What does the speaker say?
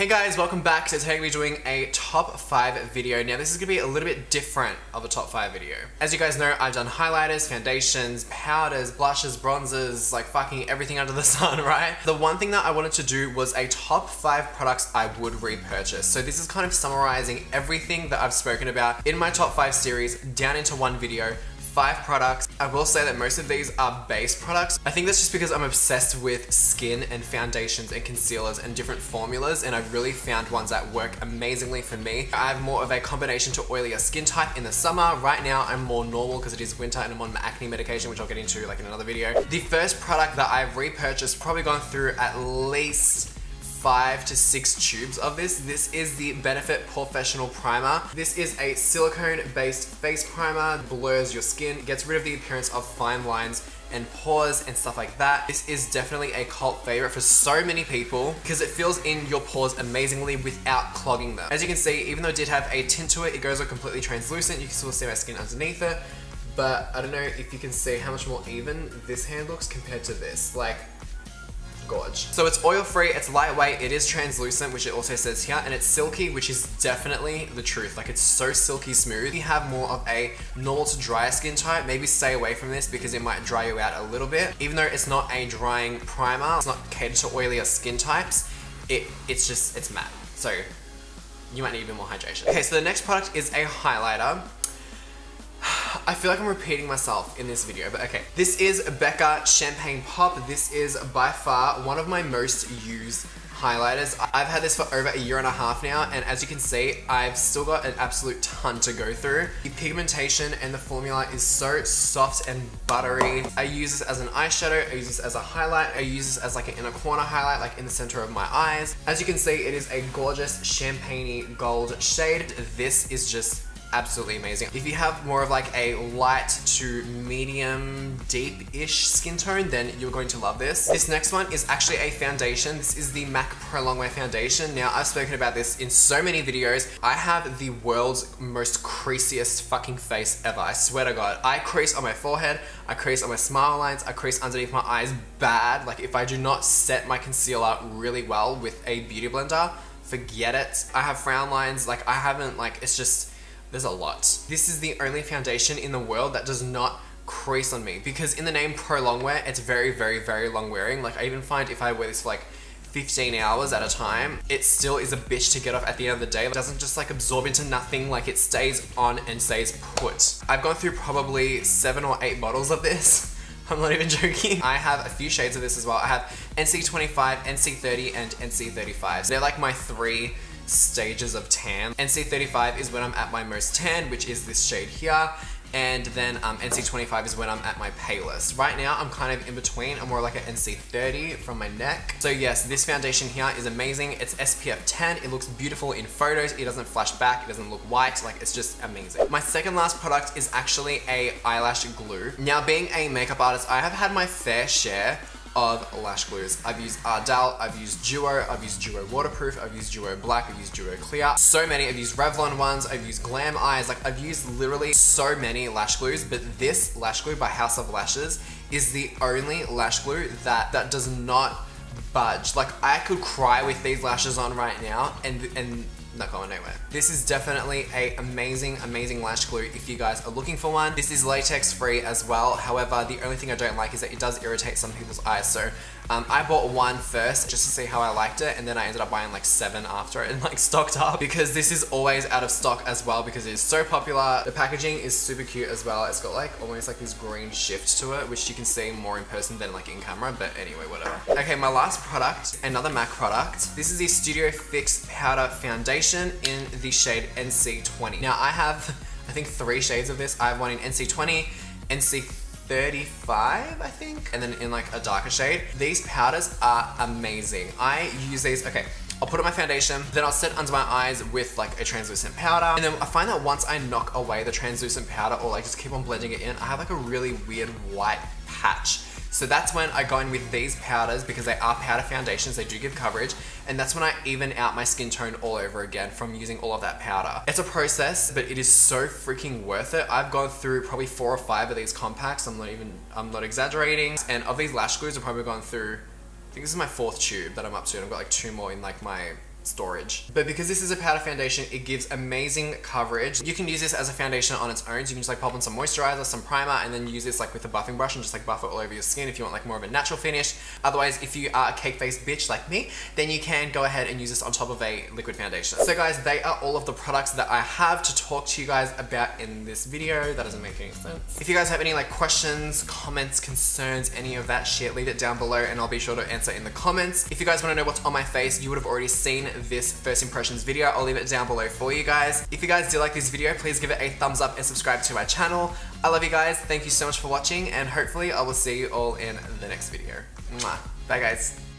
Hey guys, welcome back. So today we're doing a top 5 video. Now this is going to be a little bit different of a top 5 video. As you guys know, I've done highlighters, foundations, powders, blushes, bronzers, like fucking everything under the sun, right? The one thing that I wanted to do was a top 5 products I would repurchase. So this is kind of summarizing everything that I've spoken about in my top 5 series down into one video. 5 products. I will say that most of these are base products. I think that's just because I'm obsessed with skin and foundations and concealers and different formulas, and I've really found ones that work amazingly for me. I have more of a combination to oilier skin type in the summer. Right now I'm more normal because it is winter and I'm on my acne medication, which I'll get into like in another video. The first product that I've repurchased, probably gone through at least 5 to 6 tubes of this. This is the Benefit Porefessional Primer. This is a silicone-based face primer, blurs your skin, gets rid of the appearance of fine lines and pores and stuff like that. This is definitely a cult favorite for so many people because it fills in your pores amazingly without clogging them. As you can see, even though it did have a tint to it, it goes on completely translucent. You can still see my skin underneath it, but I don't know if you can see how much more even this hand looks compared to this. Like, gorge. So it's oil free, it's lightweight, it is translucent, which it also says here, and it's silky, which is definitely the truth. Like, it's so silky smooth. If you have more of a normal to drier skin type, maybe stay away from this because it might dry you out a little bit. Even though it's not a drying primer, it's not catered to oilier skin types, it's matte. So you might need a bit more hydration. Okay, so the next product is a highlighter. I feel like I'm repeating myself in this video, but okay. This is Becca Champagne Pop. This is by far one of my most used highlighters. I've had this for over a year and a half now, and as you can see, I've still got an absolute ton to go through. The pigmentation and the formula is so soft and buttery. I use this as an eyeshadow, I use this as a highlight, I use this as like an inner corner highlight, like in the center of my eyes. As you can see, it is a gorgeous champagne-y gold shade. This is just absolutely amazing. If you have more of like a light to medium deep-ish skin tone, then you're going to love this. This next one is actually a foundation. This is the MAC Prolongwear Foundation. Now, I've spoken about this in so many videos. I have the world's most creasiest fucking face ever. I swear to God. I crease on my forehead, I crease on my smile lines, I crease underneath my eyes bad. Like, if I do not set my concealer really well with a beauty blender, forget it. I have frown lines, like I haven't, like, it's just, there's a lot. This is the only foundation in the world that does not crease on me, because in the name Prolongwear, it's very, very, very long wearing. Like, I even find if I wear this for like 15 hours at a time, it still is a bitch to get off at the end of the day. It doesn't just like absorb into nothing, like it stays on and stays put. I've gone through probably 7 or 8 bottles of this. I'm not even joking. I have a few shades of this as well. I have NC25, NC30, and NC35. So they're like my 3 stages of tan. NC35 is when I'm at my most tan, which is this shade here, and then NC25 is when I'm at my palest. Right now I'm kind of in between. I'm more like an NC30 from my neck. So yes, this foundation here is amazing. It's SPF 10. It looks beautiful in photos. It doesn't flash back. It doesn't look white. Like, it's just amazing. My second last product is actually a eyelash glue. Now, being a makeup artist, I have had my fair share of lash glues. I've used Ardell, I've used Duo, I've used Duo Waterproof, I've used Duo Black, I've used Duo Clear. So many. I've used Revlon ones, I've used Glam Eyes, like I've used literally so many lash glues, but this lash glue by House of Lashes is the only lash glue that does not budge. Like, I could cry with these lashes on right now and not going anywhere. This is definitely a amazing lash glue if you guys are looking for one. This is latex free as well. However, the only thing I don't like is that it does irritate some people's eyes. So I bought one first just to see how I liked it, and then I ended up buying like 7 after it and like stocked up, because this is always out of stock as well because it is so popular. The packaging is super cute as well. It's got like almost like this green shift to it, which you can see more in person than like in camera, but anyway, whatever. Okay, my last product, another MAC product. This is the Studio Fix Powder Foundation in the shade NC20. Now, I have, I think 3 shades of this. I have one in NC20, NC35, I think, and then in like a darker shade. These powders are amazing. I use these, okay, I'll put on my foundation, then I'll set under my eyes with like a translucent powder, and then I find that once I knock away the translucent powder or like just keep on blending it in, I have like a really weird white patch. So that's when I go in with these powders, because they are powder foundations, they do give coverage, and that's when I even out my skin tone all over again from using all of that powder. It's a process, but it is so freaking worth it. I've gone through probably 4 or 5 of these compacts, I'm not exaggerating, and of these lash glues I've probably gone through, I think this is my 4th tube that I'm up to, and I've got like 2 more in like my storage. But because this is a powder foundation, it gives amazing coverage. You can use this as a foundation on its own, so you can just like pop on some moisturizer, some primer, and then use this like with a buffing brush and just like buff it all over your skin if you want like more of a natural finish. Otherwise, if you are a cake face bitch like me, then you can go ahead and use this on top of a liquid foundation. So guys, they are all of the products that I have to talk to you guys about in this video. That doesn't make any sense. If you guys have any like questions, comments, concerns, any of that shit, leave it down below and I'll be sure to answer in the comments. If you guys want to know what's on my face, you would have already seen this first impressions video. I'll leave it down below for you guys. If you guys did like this video, please give it a thumbs up and subscribe to my channel. I love you guys. Thank you so much for watching, and hopefully I will see you all in the next video. Mwah. Bye guys.